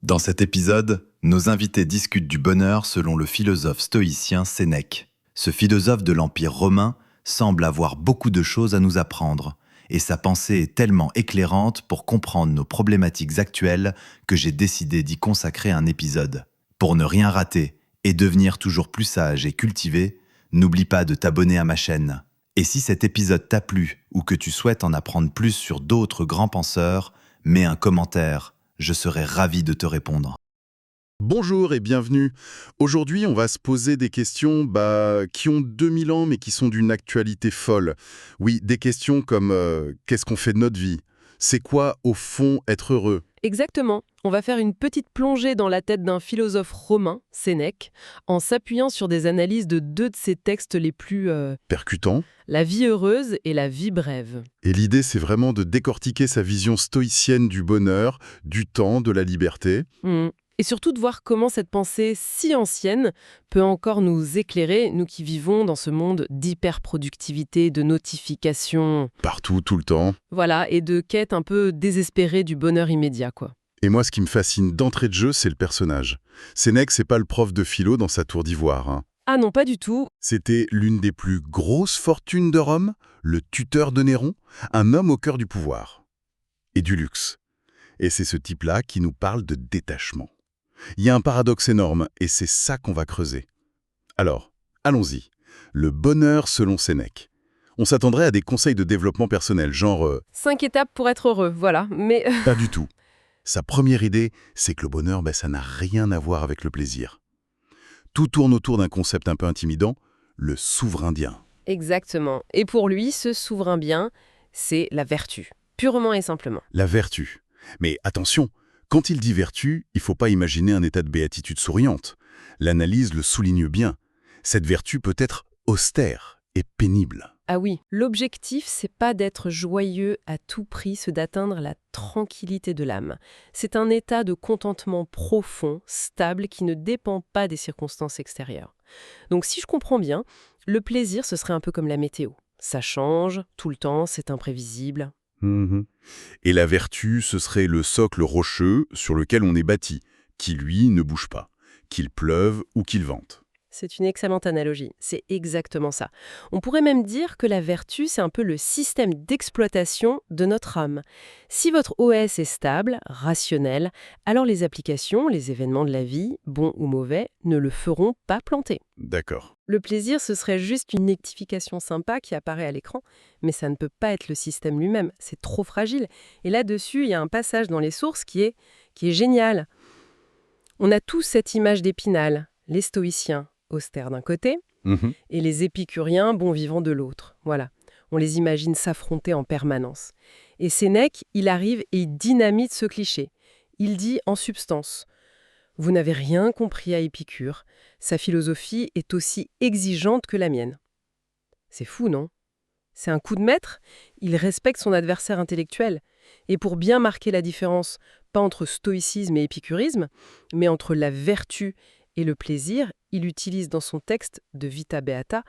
Dans cet épisode, nos invités discutent du bonheur selon le philosophe stoïcien Sénèque. Ce philosophe de l'Empire romain semble avoir beaucoup de choses à nous apprendre, et sa pensée est tellement éclairante pour comprendre nos problématiques actuelles que j'ai décidé d'y consacrer un épisode. Pour ne rien rater et devenir toujours plus sage et cultivé, n'oublie pas de t'abonner à ma chaîne. Et si cet épisode t'a plu ou que tu souhaites en apprendre plus sur d'autres grands penseurs, mets un commentaire, je serai ravi de te répondre. Bonjour et bienvenue. Aujourd'hui, on va se poser des questions qui ont 2000 ans mais qui sont d'une actualité folle. Oui, des questions comme qu'est-ce qu'on fait de notre vie? C'est quoi, au fond, être heureux? Exactement. On va faire une petite plongée dans la tête d'un philosophe romain, Sénèque, en s'appuyant sur des analyses de deux de ses textes les plus... Percutant. La vie heureuse et la vie brève. Et l'idée, c'est vraiment de décortiquer sa vision stoïcienne du bonheur, du temps, de la liberté. Et surtout de voir comment cette pensée si ancienne peut encore nous éclairer, nous qui vivons dans ce monde d'hyperproductivité, de notifications, Partout, tout le temps. voilà, et de quête un peu désespérée du bonheur immédiat, quoi. Et moi, ce qui me fascine d'entrée de jeu, c'est le personnage. Sénèque, c'est pas le prof de philo dans sa tour d'ivoire, hein. Ah non, pas du tout. C'était l'une des plus grosses fortunes de Rome, le tuteur de Néron, un homme au cœur du pouvoir. Et du luxe. Et c'est ce type-là qui nous parle de détachement. Il y a un paradoxe énorme, et c'est ça qu'on va creuser. Alors, allons-y. Le bonheur selon Sénèque. On s'attendrait à des conseils de développement personnel, genre 5 étapes pour être heureux, voilà. Mais pas du tout. Sa première idée, c'est que le bonheur, ça n'a rien à voir avec le plaisir. Tout tourne autour d'un concept un peu intimidant, le souverain bien. exactement. Et pour lui, ce souverain bien, c'est la vertu, purement et simplement. La vertu. Mais attention, quand il dit vertu, il ne faut pas imaginer un état de béatitude souriante. L'analyse le souligne bien. Cette vertu peut être austère et pénible. Ah oui, l'objectif, c'est pas d'être joyeux à tout prix, c'est d'atteindre la tranquillité de l'âme. C'est un état de contentement profond, stable, qui ne dépend pas des circonstances extérieures. Donc si je comprends bien, le plaisir, ce serait un peu comme la météo. Ça change, tout le temps, c'est imprévisible. Et la vertu, ce serait le socle rocheux sur lequel on est bâti, qui lui ne bouge pas, qu'il pleuve ou qu'il vente. C'est une excellente analogie, c'est exactement ça. On pourrait même dire que la vertu, c'est un peu le système d'exploitation de notre âme. Si votre OS est stable, rationnel, alors les applications, les événements de la vie, bons ou mauvais, ne le feront pas planter. D'accord. Le plaisir, ce serait juste une notification sympa qui apparaît à l'écran, mais ça ne peut pas être le système lui-même, c'est trop fragile. Et là-dessus, il y a un passage dans les sources qui est génial. On a tous cette image d'Épinal, les stoïciens, austères d'un côté, et les épicuriens, bons vivants de l'autre. Voilà, on les imagine s'affronter en permanence. Et Sénèque, il arrive et il dynamite ce cliché. Il dit en substance « Vous n'avez rien compris à Épicure, sa philosophie est aussi exigeante que la mienne. » C'est fou, non? C'est un coup de maître, il respecte son adversaire intellectuel. Et pour bien marquer la différence, pas entre stoïcisme et épicurisme, mais entre la vertu et le plaisir, il utilise dans son texte de Vita Beata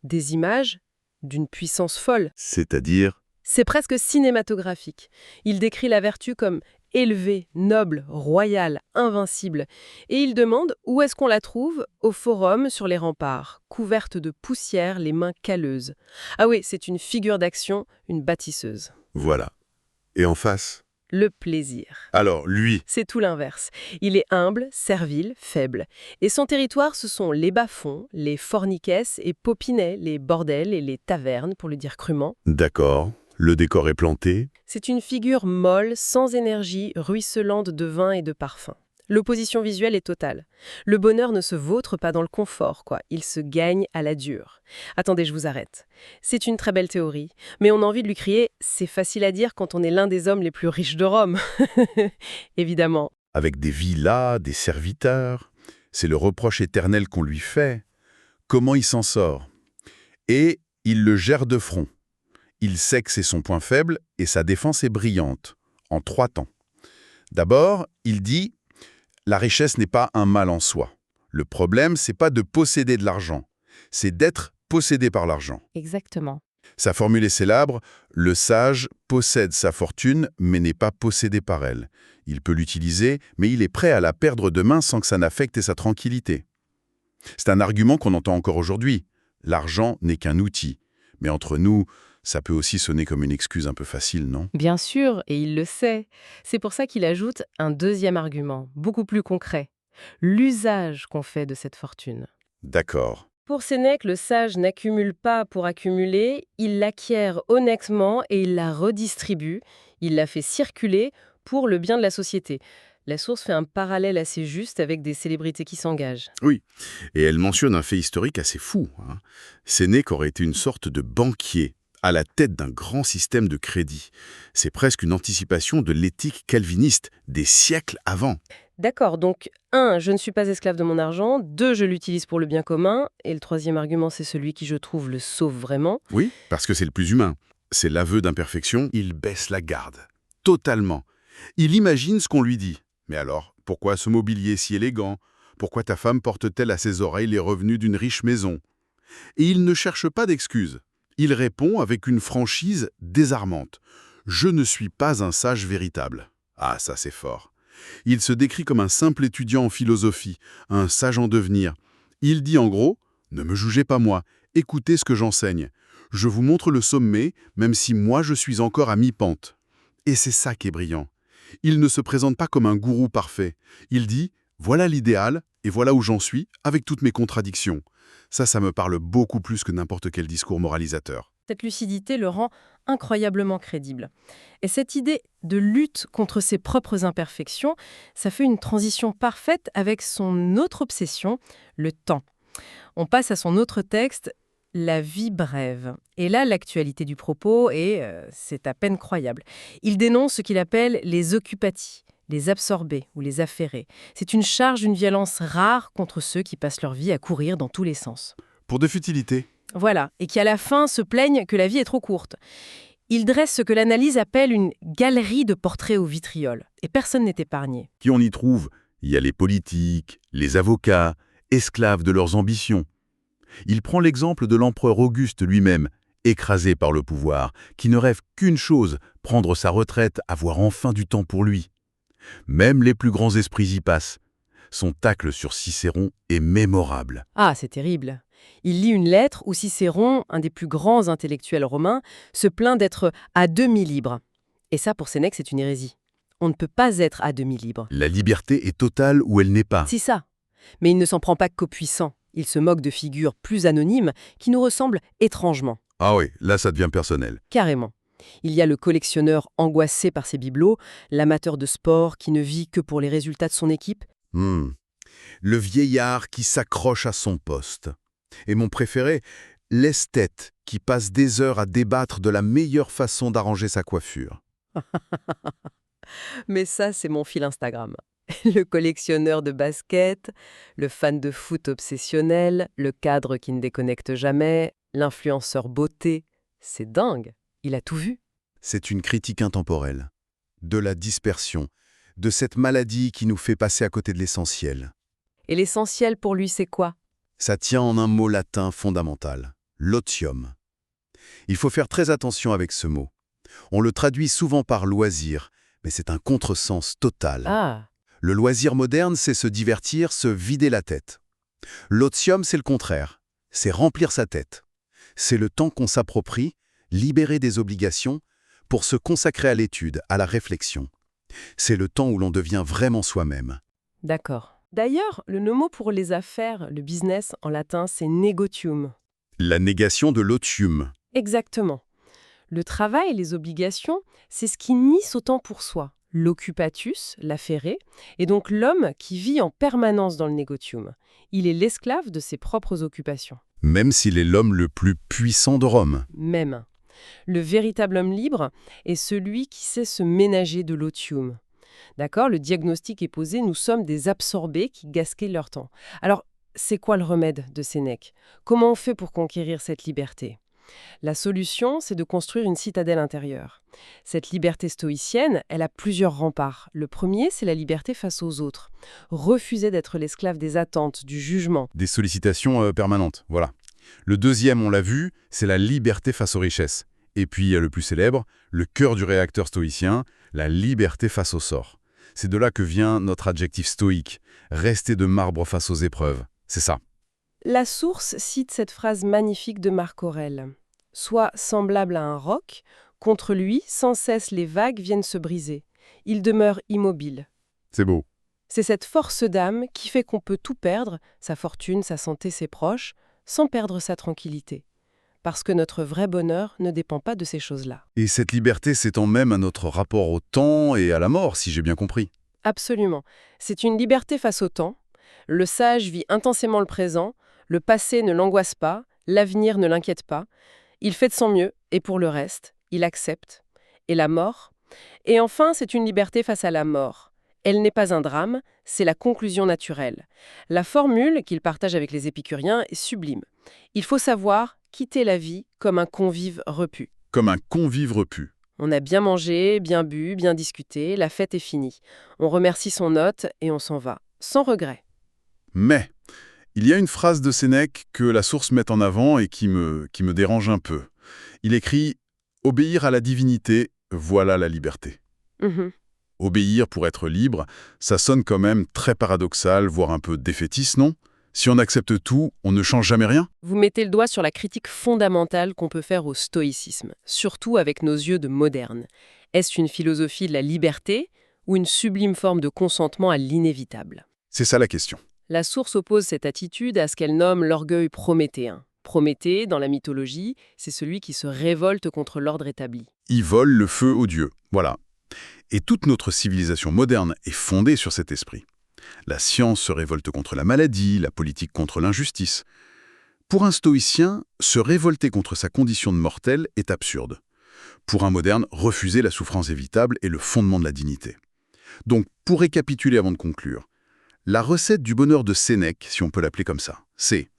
des images d'une puissance folle. C'est-à-dire? C'est presque cinématographique. Il décrit la vertu comme élevée, noble, royale, invincible. Et il demande où est-ce qu'on la trouve au forum sur les remparts, couverte de poussière, les mains calleuses. Ah oui, c'est une figure d'action, une bâtisseuse. Voilà. Et en face? Le plaisir. Alors, lui, C'est tout l'inverse. Il est humble, servile, faible. Et son territoire, ce sont les bas-fonds, les forniquesses et popinets, les bordels et les tavernes, pour le dire crûment. d'accord, le décor est planté. C'est une figure molle, sans énergie, ruisselante de vin et de parfum. L'opposition visuelle est totale. Le bonheur ne se vautre pas dans le confort, quoi. Il se gagne à la dure. Attendez, je vous arrête. C'est une très belle théorie, mais on a envie de lui crier « c'est facile à dire quand on est l'un des hommes les plus riches de Rome ». Évidemment. Avec des villas, des serviteurs. C'est le reproche éternel qu'on lui fait. Comment il s'en sort? Et il le gère de front. Il sait que c'est son point faible et sa défense est brillante, en 3 temps. D'abord, il dit « la richesse n'est pas un mal en soi. Le problème, c'est pas de posséder de l'argent, c'est d'être possédé par l'argent. » Exactement. Sa formule est célèbre, le sage possède sa fortune mais n'est pas possédé par elle. Il peut l'utiliser, mais il est prêt à la perdre demain sans que ça n'affecte sa tranquillité. C'est un argument qu'on entend encore aujourd'hui. L'argent n'est qu'un outil. Mais entre nous, ça peut aussi sonner comme une excuse un peu facile, non? Bien sûr, et il le sait. C'est pour ça qu'il ajoute un deuxième argument, beaucoup plus concret. L'usage qu'on fait de cette fortune. D'accord. Pour Sénèque, le sage n'accumule pas pour accumuler, il l'acquiert honnêtement et il la redistribue, il la fait circuler pour le bien de la société. La source fait un parallèle assez juste avec des célébrités qui s'engagent. Oui, et elle mentionne un fait historique assez fou. Sénèque aurait été une sorte de banquier, à la tête d'un grand système de crédit. C'est presque une anticipation de l'éthique calviniste des siècles avant. D'accord, donc 1, je ne suis pas esclave de mon argent, 2, je l'utilise pour le bien commun, et le troisième argument, c'est celui qui, je trouve, le sauve vraiment. Oui, parce que c'est le plus humain. C'est l'aveu d'imperfection, il baisse la garde. Totalement. Il imagine ce qu'on lui dit. Mais alors, pourquoi ce mobilier si élégant? Pourquoi ta femme porte-t-elle à ses oreilles les revenus d'une riche maison? Et il ne cherche pas d'excuses. Il répond avec une franchise désarmante. « Je ne suis pas un sage véritable. » Ah, ça c'est fort. Il se décrit comme un simple étudiant en philosophie, un sage en devenir. Il dit en gros « Ne me jugez pas moi, écoutez ce que j'enseigne. Je vous montre le sommet, même si moi je suis encore à mi-pente. » Et c'est ça qui est brillant. Il ne se présente pas comme un gourou parfait. Il dit « Voilà l'idéal, et voilà où j'en suis, avec toutes mes contradictions. » Ça me parle beaucoup plus que n'importe quel discours moralisateur. Cette lucidité le rend incroyablement crédible. Et cette idée de lutte contre ses propres imperfections, ça fait une transition parfaite avec son autre obsession, le temps. On passe à son autre texte, La vie brève. Et là, l'actualité du propos c'est à peine croyable. Il dénonce ce qu'il appelle les occupati, les absorbés ou les affairés. C'est une charge d'une violence rare contre ceux qui passent leur vie à courir dans tous les sens. Pour de futilités. Voilà, et qui à la fin se plaignent que la vie est trop courte. Il dresse ce que l'analyse appelle une galerie de portraits au vitriol. Et personne n'est épargné. Qui on y trouve? Il y a les politiques, les avocats, esclaves de leurs ambitions. Il prend l'exemple de l'empereur Auguste lui-même, écrasé par le pouvoir, qui ne rêve qu'une chose, prendre sa retraite, avoir enfin du temps pour lui. Même les plus grands esprits y passent. Son tacle sur Cicéron est mémorable. Ah, c'est terrible. Il lit une lettre où Cicéron, un des plus grands intellectuels romains, se plaint d'être à demi libre. Et ça, pour Sénèque, c'est une hérésie. On ne peut pas être à demi libre. La liberté est totale ou elle n'est pas. C'est ça. Mais il ne s'en prend pas qu'aux puissants. Il se moque de figures plus anonymes qui nous ressemblent étrangement. Ah oui, là ça devient personnel. Carrément. Il y a le collectionneur angoissé par ses bibelots, l'amateur de sport qui ne vit que pour les résultats de son équipe. Le vieillard qui s'accroche à son poste. Et mon préféré, l'esthète qui passe des heures à débattre de la meilleure façon d'arranger sa coiffure. Mais ça, c'est mon fil Instagram. Le collectionneur de baskets, le fan de foot obsessionnel, le cadre qui ne déconnecte jamais, l'influenceur beauté. C'est dingue. Il a tout vu. C'est une critique intemporelle. De la dispersion, de cette maladie qui nous fait passer à côté de l'essentiel. Et l'essentiel pour lui, c'est quoi? Ça tient en un mot latin fondamental, l'otium. Il faut faire très attention avec ce mot. On le traduit souvent par loisir, mais c'est un contresens total. Ah, Le loisir moderne, c'est se divertir, se vider la tête. L'otium, c'est le contraire. C'est remplir sa tête. C'est le temps qu'on s'approprie, libérer des obligations, pour se consacrer à l'étude, à la réflexion. C'est le temps où l'on devient vraiment soi-même. d'accord. D'ailleurs, le mot pour les affaires, le business en latin, c'est negotium. La négation de l'otium. Exactement. Le travail et les obligations, c'est ce qui nisse autant pour soi. L'occupatus, l'affairé, et donc l'homme qui vit en permanence dans le negotium. Il est l'esclave de ses propres occupations. Même s'il est l'homme le plus puissant de Rome. Même. Le véritable homme libre est celui qui sait se ménager de l'otium. D'accord? Le diagnostic est posé, nous sommes des absorbés qui gaspillent leur temps. Alors, c'est quoi le remède de Sénèque? Comment on fait pour conquérir cette liberté? La solution, c'est de construire une citadelle intérieure. Cette liberté stoïcienne, elle a plusieurs remparts. Le premier, c'est la liberté face aux autres. Refuser d'être l'esclave des attentes, du jugement. Des sollicitations permanentes, voilà. Le deuxième, on l'a vu, c'est la liberté face aux richesses. Et puis, il y a le plus célèbre, le cœur du réacteur stoïcien, la liberté face au sort. C'est de là que vient notre adjectif stoïque, rester de marbre face aux épreuves. C'est ça. La source cite cette phrase magnifique de Marc Aurèle. « Soit semblable à un roc, contre lui, sans cesse les vagues viennent se briser. Il demeure immobile. » C'est beau. C'est cette force d'âme qui fait qu'on peut tout perdre, sa fortune, sa santé, ses proches, sans perdre sa tranquillité. Parce que notre vrai bonheur ne dépend pas de ces choses-là. Et cette liberté s'étend même à notre rapport au temps et à la mort, si j'ai bien compris. Absolument. C'est une liberté face au temps. Le sage vit intensément le présent, le passé ne l'angoisse pas, l'avenir ne l'inquiète pas. Il fait de son mieux, et pour le reste, il accepte. Et la mort? Et enfin, c'est une liberté face à la mort. Elle n'est pas un drame, c'est la conclusion naturelle. La formule qu'il partage avec les épicuriens est sublime. Il faut savoir quitter la vie comme un convive repu. Comme un convive repu. On a bien mangé, bien bu, bien discuté, la fête est finie. On remercie son hôte et on s'en va, sans regret. Mais il y a une phrase de Sénèque que la source met en avant et qui me dérange un peu. Il écrit « Obéir à la divinité, voilà la liberté ». Obéir pour être libre, ça sonne quand même très paradoxal, voire un peu défaitiste, non? Si on accepte tout, on ne change jamais rien? Vous mettez le doigt sur la critique fondamentale qu'on peut faire au stoïcisme, surtout avec nos yeux de moderne. Est-ce une philosophie de la liberté ou une sublime forme de consentement à l'inévitable? C'est ça la question. La source oppose cette attitude à ce qu'elle nomme l'orgueil prométhéen. Prométhée, dans la mythologie, c'est celui qui se révolte contre l'ordre établi. Il vole le feu aux dieux, voilà. Et toute notre civilisation moderne est fondée sur cet esprit. La science se révolte contre la maladie, la politique contre l'injustice. Pour un stoïcien, se révolter contre sa condition de mortel est absurde. Pour un moderne, refuser la souffrance évitable est le fondement de la dignité. Donc, pour récapituler avant de conclure, la recette du bonheur de Sénèque, si on peut l'appeler comme ça, c'est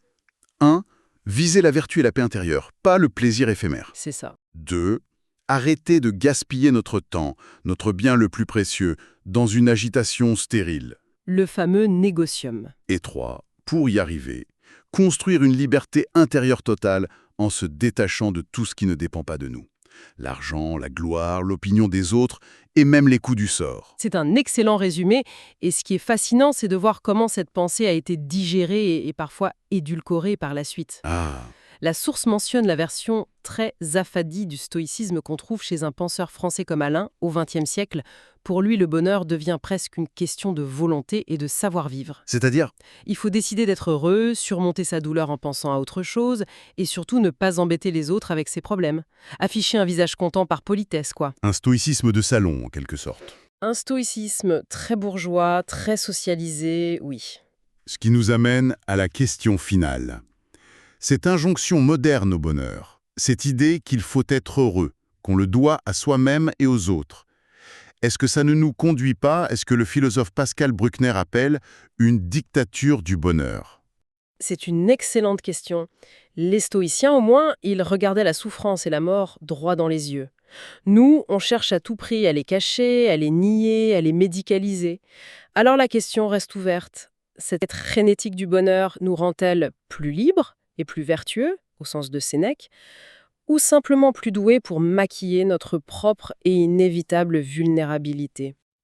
1. Viser la vertu et la paix intérieure, pas le plaisir éphémère. C'est ça. 2. Arrêter de gaspiller notre temps, notre bien le plus précieux, dans une agitation stérile. Le fameux négocium. Et 3. Pour y arriver, construire une liberté intérieure totale en se détachant de tout ce qui ne dépend pas de nous. L'argent, la gloire, l'opinion des autres et même les coups du sort. C'est un excellent résumé, et ce qui est fascinant, c'est de voir comment cette pensée a été digérée et parfois édulcorée par la suite. Ah, La source mentionne la version très affadie du stoïcisme qu'on trouve chez un penseur français comme Alain au XXe siècle. Pour lui, le bonheur devient presque une question de volonté et de savoir-vivre. c'est-à-dire? Il faut décider d'être heureux, surmonter sa douleur en pensant à autre chose, et surtout ne pas embêter les autres avec ses problèmes. Afficher un visage content par politesse, quoi. Un stoïcisme de salon, en quelque sorte. Un stoïcisme très bourgeois, très socialisé, oui. Ce qui nous amène à la question finale. Cette injonction moderne au bonheur, cette idée qu'il faut être heureux, qu'on le doit à soi-même et aux autres, est-ce que ça ne nous conduit pas à ce que le philosophe Pascal Bruckner appelle une dictature du bonheur? C'est une excellente question. Les stoïciens, au moins, ils regardaient la souffrance et la mort droit dans les yeux. Nous, on cherche à tout prix à les cacher, à les nier, à les médicaliser. Alors la question reste ouverte. Cette être frénétique du bonheur nous rend-elle plus libres et plus vertueux, au sens de Sénèque, ou simplement plus doués pour maquiller notre propre et inévitable vulnérabilité?